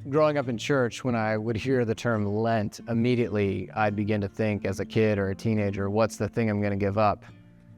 Growing up in church, when I would hear the term Lent, immediately I'd begin to think as a kid or a teenager, what's the thing I'm going to give up?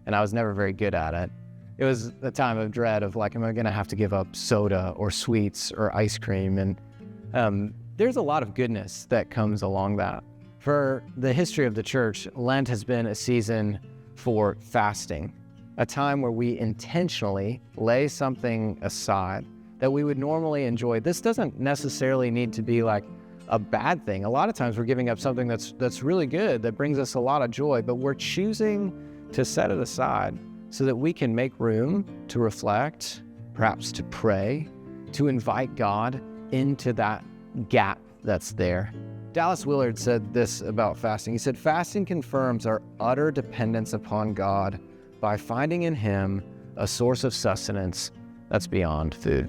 And I was never very good at it. It was a time of dread of like, am I going to have to give up soda or sweets or ice cream? And there's a lot of goodness that comes along that. For the history of the church, Lent has been a season for fasting, a time where we intentionally lay something aside that we would normally enjoy. This doesn't necessarily need to be like a bad thing. A lot of times we're giving up something that's really good, that brings us a lot of joy, but we're choosing to set it aside so that we can make room to reflect, perhaps to pray, to invite God into that gap that's there. Dallas Willard said this about fasting. He said, fasting confirms our utter dependence upon God by finding in Him a source of sustenance that's beyond food.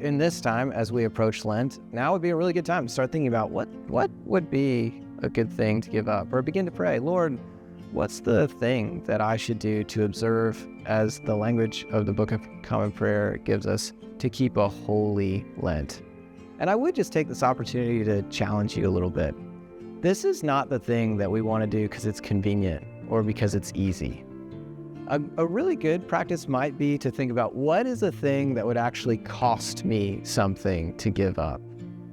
In this time, as we approach Lent, now would be a really good time to start thinking about what would be a good thing to give up, or begin to pray, Lord, what's the thing that I should do to observe, as the language of the Book of Common Prayer gives us, to keep a holy Lent? And I would just take this opportunity to challenge you a little bit. This is not the thing that we want to do because it's convenient or because it's easy. A really good practice might be to think about, what is a thing that would actually cost me something to give up?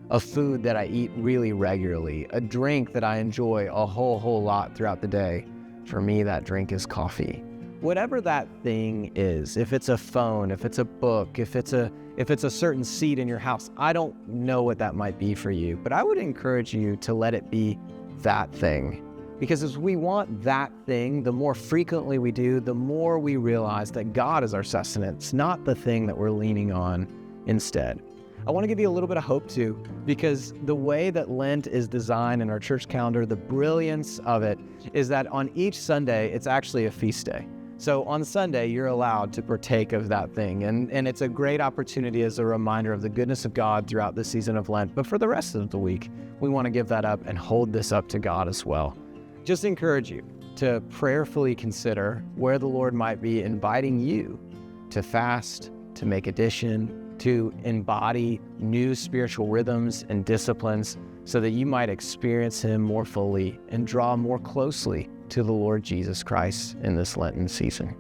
A food that I eat really regularly, a drink that I enjoy a whole lot throughout the day. For me, that drink is coffee. Whatever that thing is, if it's a phone, if it's a book, if it's a certain seat in your house, I don't know what that might be for you, but I would encourage you to let it be that thing. Because as we want that thing, the more frequently we do, the more we realize that God is our sustenance, not the thing that we're leaning on instead. I want to give you a little bit of hope too, because the way that Lent is designed in our church calendar, the brilliance of it is that on each Sunday, it's actually a feast day. So on Sunday, you're allowed to partake of that thing. And it's a great opportunity as a reminder of the goodness of God throughout the season of Lent. But for the rest of the week, we want to give that up and hold this up to God as well. Just encourage you to prayerfully consider where the Lord might be inviting you to fast, to make addition, to embody new spiritual rhythms and disciplines so that you might experience Him more fully and draw more closely to the Lord Jesus Christ in this Lenten season.